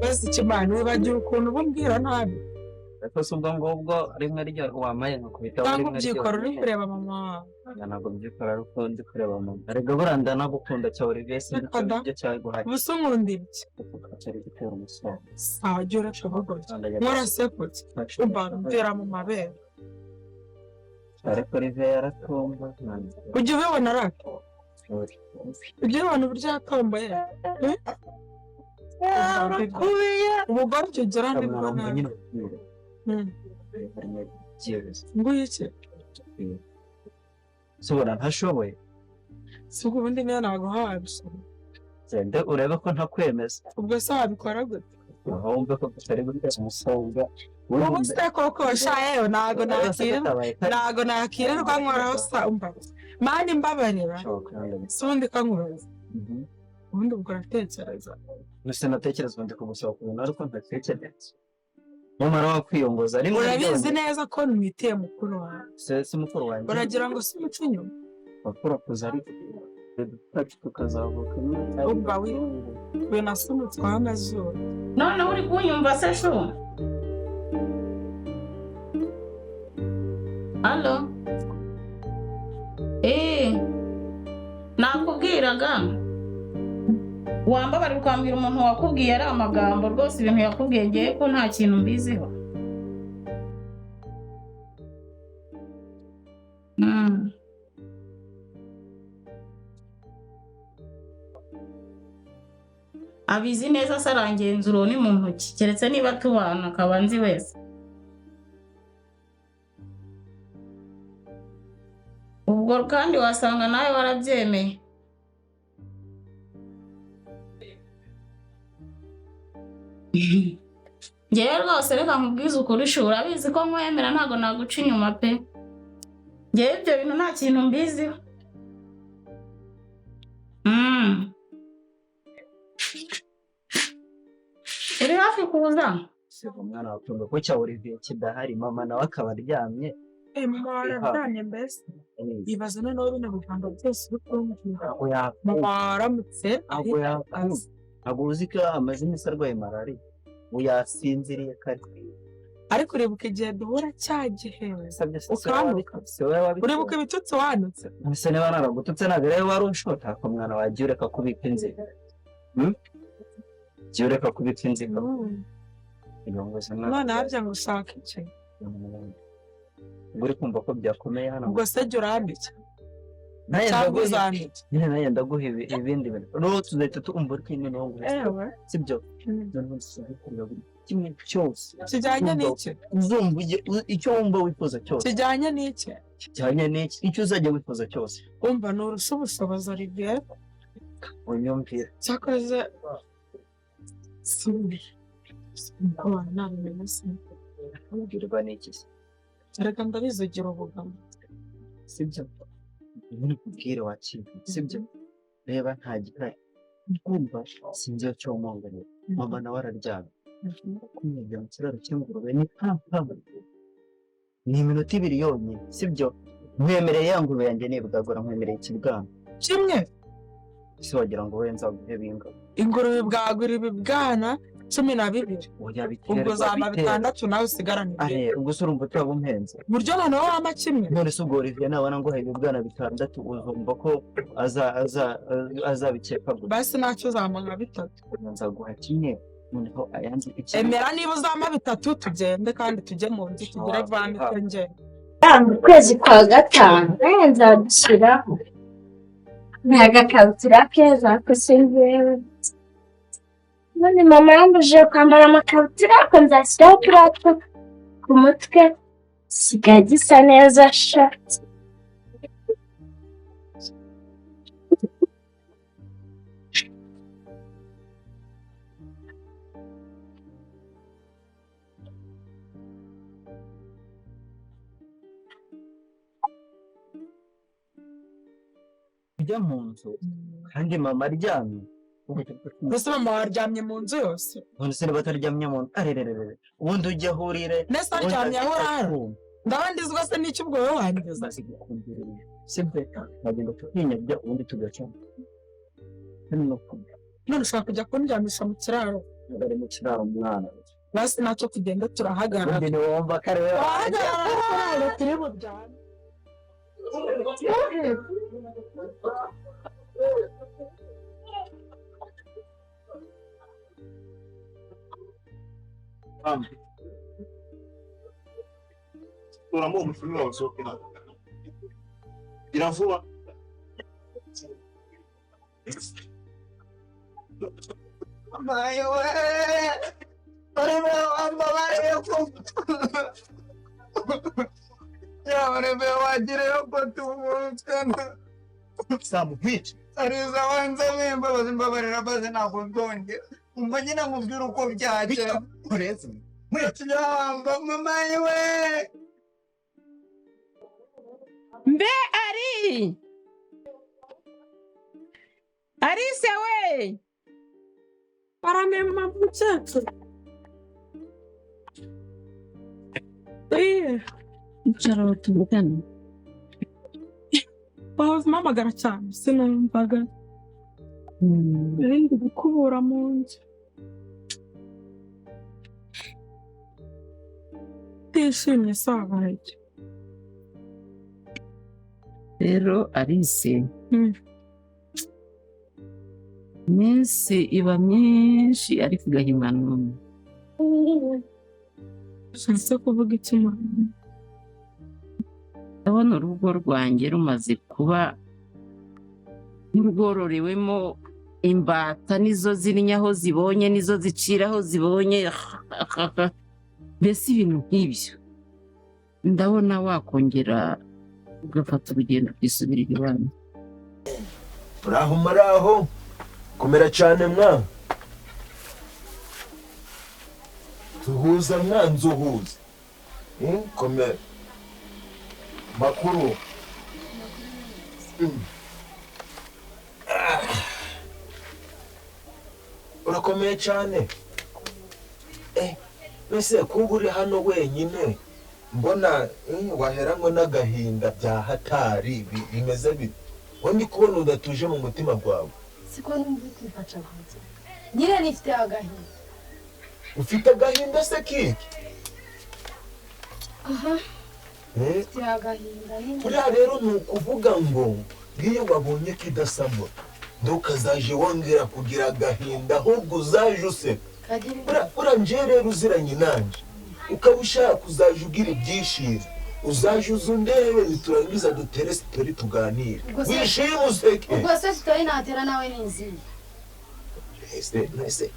basi ikimana wibagiwe ukuntu bumbwira nabi ariko si ubwo ngubwo rimwe ryo wamaye nkakubita cyangwa ubyikora uri kureba mama ntabwo mbyikora ariko ndi kureba mama ariko buranda nagukunda cya Olivier sinzi cyawe guhaye ubusa nkundira iki cyari gutera umusoro sawa jya urashoboye mwaraseputse umva mvira mu mabere ariko Olivier yaratomba ujya ubibona rake ujya ubibona uburyo yatomboye ubugore icyo gira nibwo nabi nguyu iki sobora ntashoboye si uko ubundi niyo naguhaye gusoma genda urebe ko ntakwemeza ubwo se wabikora gute wumve ko tutari gutera umusonga ubu se koko shayeyo ntago nakirirwa nkoraho sa umva mani mbabarira si ubundi kankubaza ubundi ubwo uratekereza gusa natekereza ubundi kugusaba kubona ariko ntatekereza nyamara wakwiyongoza rimwe urabizi neza ko numitiye mukuru wawe si mukuru wanjye uragira ngo si umuco inyuma bakora kuza ariko tukazavuka ubwa we nasumutswaho amazuru none uri kunyumva se shu alo nakubwiraga wambabara ukambwira umuntu wakubwiye ari amagambo rwose ibintu yakubwiye ngiye ko nta kintu mbiziho abizi neza se arangenzura uwo ni mu ntoki keretse niba tubana akaba nzi wese ubwo kandi wasanga nawe warabyemeye ngewe rwose reka nkubwize ukuri shu urabizi ko nkwemera ntabwo naguca inyuma pe ngewe ibyo bintu nta kintu mbiziho uri hafi kuza siko mwana wakumva ko cya Olivier kidahari mama nawe akaba aryamye mama wararyamye mbese ibaze noneho bino biganza byose uri kumubwira mama waramutse ntabwo uzi ko amaze iminsi arwaye malariya ubu yasinziriye kare ariko uribuka igihe duhura cya gihe ukamuka uribuka ibitutsi wanutse ese niba naragututse ntabwo rero wari ushota ko mwana wagiye ureka kubika inzira jya ureka kubika inzira none harya ngo ushaka iki ubwo uri kumva ko byakomeye hano ubwo se jya urambike cyangwa uzambike nyine nayo ndaguha ibindi bintu rero tuzahita tumva uri kwine nawe ngo sibyo kimwe cyose kijyanye n'iki uzumva icyo wumva wifuza cyose kijyanye n'iki kijyanye n'iki icyo uzajya wifuza cyose umva ni ubushobozi Olivier unyumvira cyakoze simbi umwana namenye se ubwirwa n'iki reka ndabizugira ubugamo sibyo ubundi kubwire wakintu sibyo reba nta gihari kumva sinzi icyo wumva mama nawe araryamye kumenya mu kiraro cy'ingurube ni ni iminota 2 yonyine sibyo nkwemereye ya ngurube yanjye nibwagura nkwemereye ikibwana kimwe ese wagira ngo we nzaguhe binga ingurube bwagura ibibwana 12 ubwo zama 6 nawe usigarane ubwo se urumva utaba umpenze buryo noneho wama kimwe none se ubwo Olivier nabona ngo hari ibibwana 6 uzumva ko azabikeka basi ntacyo uzama nka 3 nzaguha kimwe noneho ayanze iki emera niba uzama 3 tugende kandi tujye mu nzu tugire vani twenge ukwezi kwa gatanu nzadushyiraho n'agakabutura keza ko singewe none mama yambujije kwambara amakabutura ariko nzashyiraho turiya ku mutwe sigaye gisa neza sha ujya mu nzu kandi mama aryamye gusa mama waryamye mu nzu yose none se niba ataryamye mu nzu arererere ubundi ujya ahurire nese aryamye aho urara ndabandizwa se n'icyo ubwo wowe wangiza sibyo nagenda tukinyabya ubundi tugacamo none ushaka kujya kundyamisha mu kiraro bari mu kiraro umwana basi nacyo tugenda turahagarara undi ni wumva kare turahagarara turi buryame Kuramo umufuniko wasohoke hano. Gira vuba. Mayo we. Orebe wamba bare ko. Ya orebe wajire ko tumukana. Samu bitch. Ariza wanza memba bazimbabarira baze nakontonge. Umbanyina mubwira uko byaje. Uretse. Mwitiyamba mama we. Mbe ari Arise we paramema mchezo icara tuvugana mpamagara cyane sinumvaga ndi gukubura mu nzu tishimye sabaye rero Arise iminsi iba myinshi ariko igahimana shanse kuvuga ikimana ndabona urugo rwanjye rumaze kuba nk'urwororewemo imbata nizo zirinya aho zibonye nizo zicira aho zibonye mbese ibintu nk'ibyo ndabona wakongera ugafata urugendo ukisubirira iwanyu. muraho komera cyane mwa tuhuza mwanzuhuza komera makuru urakomeye cyane mbese kuba uri hano wenyine mbona waheranywe n'agahinda bya hatari bimeze bite wowe ndi kubona udatuje mu mutima bwawe siko numva kwifasha gusa nyine nifite agahinda ufite agahinda se kiki nifite agahinda nyine buriya rero ni ukuvuga ngo iyo wabonye kidasamo ntukazaje wongera kugira agahinda ahubwo uzaje useka uriya rero uziranye nanjye ukaba ushaka uzaje ugira ibyishimo uzaje uza undebe niturangiza dutere sitori tuganire wishime useke ubwo se sitori natera nawe niziye ese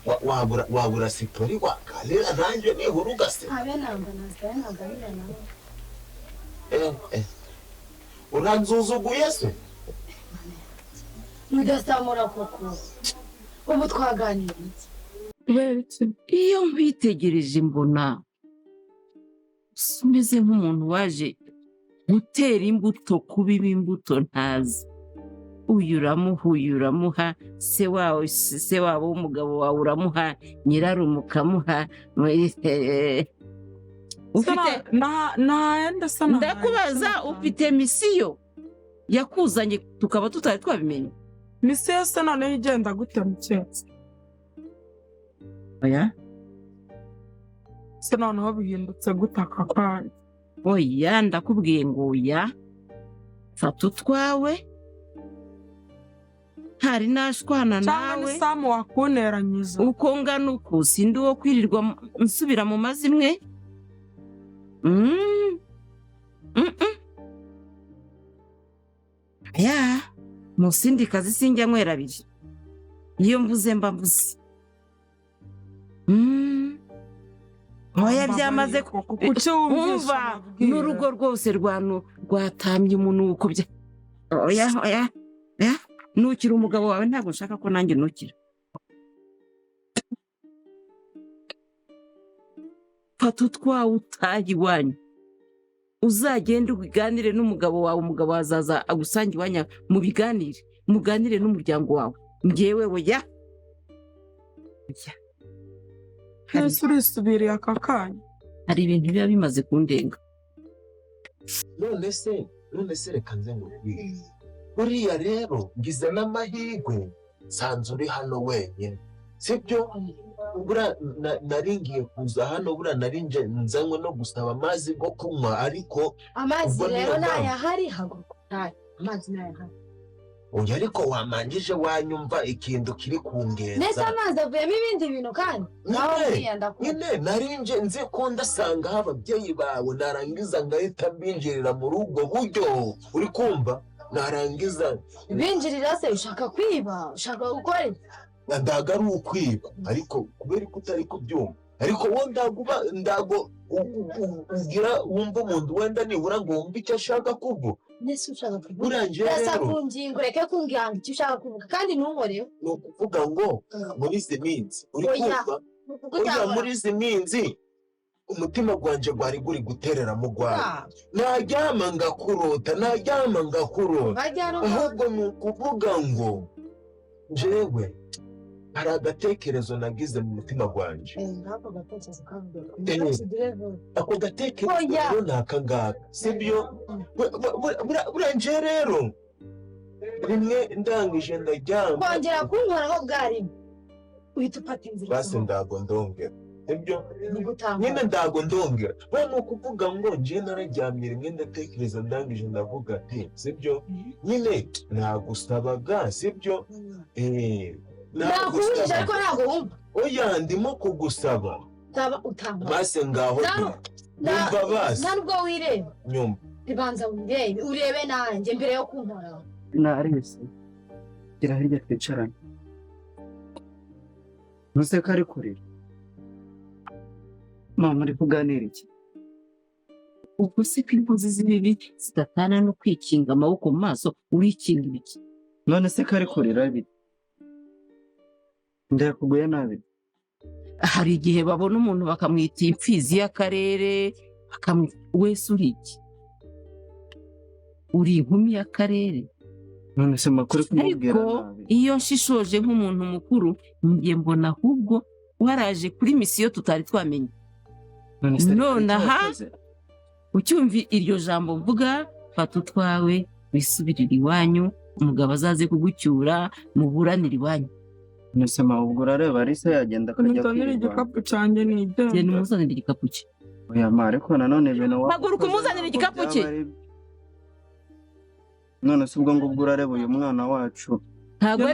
wabura sitori waganira nanjye nihura ugaseka abe namba nazitaye naganira nawe uranzuzuguye se mudasamura koko ubu twaganira iki iyo nkwitegereje mbona umeze nk'umuntu waje gutera imbuto kubiba imbuto ntazi uyu uramuha se wabo w'umugabo wawe uramuha nyirarume ukamuha ndakubaza ufite misiyo yakuzanye tukaba tutari twabimenye misiyo se noneho igenda gute mu cyatsi oya se noneho bihindutse gutaka kwanyu oya ndakubwiye ngo oya fata utwawe ntari nashwana cyangwa nawe n'isamu wakuneranyije uko ngana uku sindi uwo kwirirwa nsubira mu mazimwe ya musindi kazi sinjya nywera abiri iyo mvuze mba mvuze oya byamaze kumva n'urugo rwose rwatamye umunuko bya oya nukira umugabo wawe ntabwo nshaka ko nanjye nukira fata utwawe utaha iwanyu uzagende ubiganire n'umugabo wawe umugabo wazaza agusanga iwanyu muganire n'umuryango wawe njyewe oya ese urisubiriye aka kanya hari ibintu biba bimaze kundenga none se reka nze ngubwire buriya rero ngize n'amahirwe nsanze uri hano wenyine sibyo bura naringiye kuza hano bura narinje nzanywe no gusaba amazi go kunywa ariko amazi rero nayahari haguruka amazi nayahari oya ariko wamanjije wanyumva ikintu kiri kungenza nese amazi avuyemo ibindi bintu kandi nyine narinje nzi ko ndasanga ababyeyi bawe narangiza ngahita mbinjirira muri ubwo buryo uri kumva narangiza binjirira se ushaka kwiba ushaka gukora ndaga ari ukwiba ariko kubera ko utari kubyumva ariko wo ndago ugira wumva umuntu wenda nibura ngo wumve icyo ashaka kuvuga nese ushaka kuvuga uranje rero rero kungingo reke kungira icyo ushaka kuvuga kandi ntunkoreho ni ukuvuga ngo muri izi minsi uri kumva oya muri izi minsi umutima gwanje gwari guri guterera mu Rwanda naryama ngakurota ahubwo ni ukuvuga ngo jewe hari agatekerezo nagize mu mutima gwanje ako gatekerezo ni akangaka sibyo buranje rero rimwe ndangije ndaryama kongera kunkoraho bwarimo uhita upata inzira basi ndago ndongera sibyo nyine ndago ndongera we ni ukuvuga ngo nje nararyamye rimwe ndatekereza ndangije ndavuga ati sibyo nyine nagusabaga sibyo nakubujije ariko ntabwo wumva oya ndimo kugusaba utanga basi ngaho nyumva basi nta nubwo wireba nyumva ibanza urebe nanjye mbere yo kunkoraho narese gira hirya twicarane ntuze ko ari kurira mama muri kuganira iki ubwo se ko inkozi z'ibibi zidatana no kwikinga amaboko mu maso urikinga ibiki none se ko ari kurira bite ndakuguye nabi hari igihe babona umuntu bakamwita imfizi y'akarere wese uri iki uri inkumi y'akarere none se makuru kumubwira ariko nabi iyo nshishoje nk'umuntu mukuru njye mbona ahubwo waraje kuri misiyo tutari twamenye none aha ucyumva iryo jambo mvuga fata utwawe wisubirire iwanyu umugabo azaze kugucyura muburanire iwanyu nese mahubwo urareba Arisa yagenda akajya muzanire igikapu cyanjye ni ibyo genda umuzanire igikapu cye oya ma ariko nanone ibintu haguruka umuzanire igikapu cye none se ubwo ngubwo urareba uyu mwana wacu ntabwo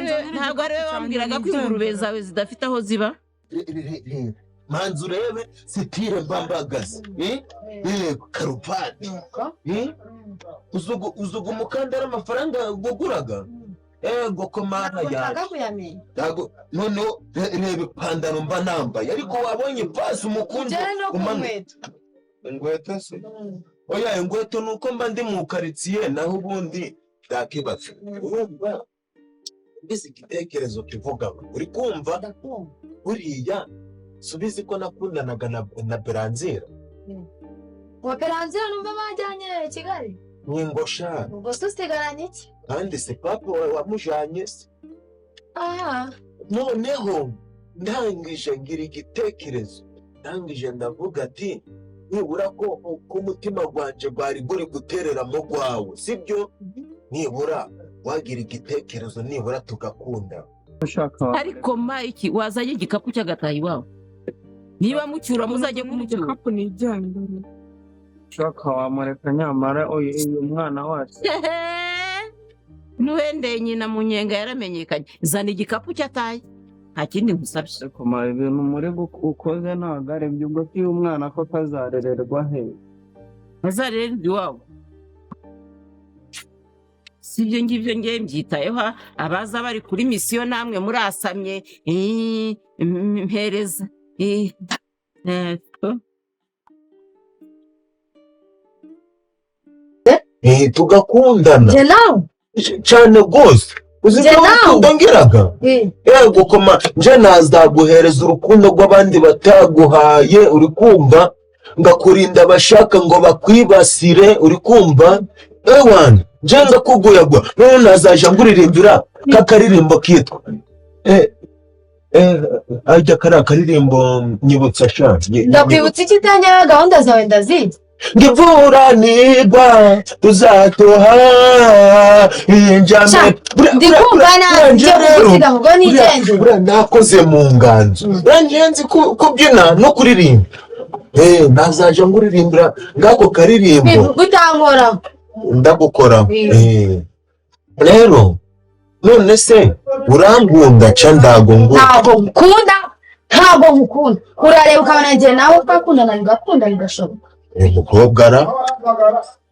ari we wambwiraga ko ingurube zawe zidafite aho ziba manzi urebe sitire mbambagazi karupati uzuga umukandara amafaranga guguraga ego ko mana yaje noneho reba ipantaro mba nambaye ariko wabonye pasi umukunzi ingweto se oya ingweto ni uko mba ndi mu karitsiye naho ubundi bwakibatse urumva mbese igitekerezo kivuga uri kumva buriya subizi ko nakundanaga na Beranzira wa Beranzira numva bajyanye i Kigali nyingosha ubwo se usigaranye iki kandi se papa wamujanye se aha noneho ndangije ngira igitekerezo ndangije ndavuga ati nibura ko umutima gwanje gwari guri guterera mu gwawe sibyo nibura wagira igitekerezo nibura tugakunda ariko Mike wazanye igikapu cy'agatayi wawe niba mucyura muzajye kumucyura igikapu ni ijyanye shaka wamureka nyamara uyu mwana wacu n'uwendeye nyina mu nyenga yaramenyekanye zana igikapu cy'ataye nta kindi ngusabye ariko ma ibintu muri ukoze ntabwo ari byo ubwo uyu mwana ko kazarererwa he azarererwa iwabo si ibyo ngibyo ngiye mbyitayeho abaza bari kuri misiyo namwe murasamye mpereza tugakundana je nawe cyane rwose uzi ko urukundo ngiraga yego koma nje nazaguhereza urukundo rw'abandi bataguhaye uri kumva ngakurinda abashaka ngo bakwibasire uri kumva ewana nje ngakuguyagwa none nazaja nguririmbira kakaririmbo kitwa ajya kariya karirimbo nyibutsa sha ndakwibutsa iki utangira gahunda zawe ndazizi ngivura nigwa tuzatoha injame ndikumva nawe njye kuvuga ngo nigende buriya nakoze mu nganzo nzi kubyina no kuririmba nazaje nguririmbira ngako karirimbo gutankora ndagukora rero none se urangunda ca ndagongura ntabwo nkukunda urareba ukabona njye nawe twakundana bigakunda bigashoboka umukobwa ara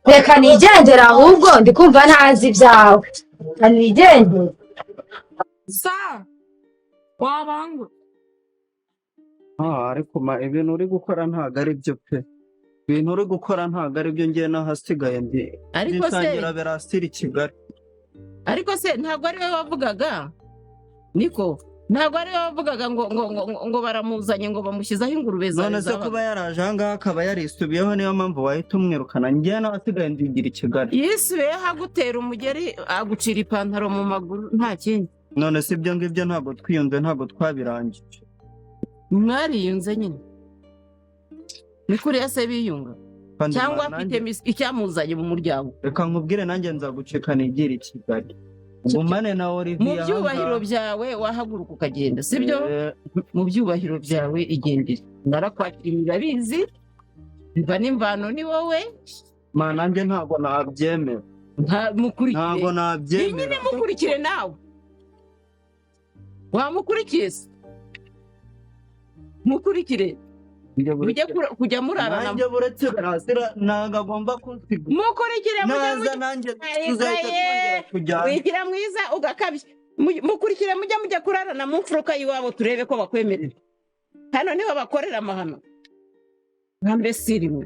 reka nigendera ahubwo ndikumva ntazi ibyawe reka nigendere sa wabangura ariko ibintu uri gukora ntabwo ari byo pe ibintu uri gukora ntabwo ari byo ngiye n'ahasigaye ariko se ntangira berasitiri Kigali ariko se ntabwo ari we wavugaga niko ntabwo ari we wavugaga ngo baramuzanye ngo bamushyizeho ingurube zawe none se kuba yaraje aha ngaha akaba yarisubiyeho niyo mpamvu wahita umwirukana ngiye n'ahasigaye ndigira i Kigali yisubiyeho agutera umugeri agucira ipantaro mu maguru nta kindi none se ibyo ngibyo ntabwo twiyunze ntabwo twabirangije mwariyunze nyine ni kuriya se biyunga cyangwa afite icyamuzanye mu muryango reka nkubwire nanjye nzagucika nigire i Kigali umane na Olivier mu byubahiro byawe wahaguruka ukagenda sibyo mu byubahiro byawe igendere narakwakira irabizi mva n'imvano ni wowe nanjye ntabwo nabyemera ntabwo nabyemera nyine mukurikire nawe wamukurikiye se mukurikire kujya murarana nanjye buretse barasira ntabwo agomba kunsiga mukurikire naza nanjye tuzahita twongera kujyana wigira mwiza ugakabye mukurikire mujya kurarana mu mfuruka y'iwabo turebe ko bakwemerera hano niho bakorera amahano nka mbese rimwe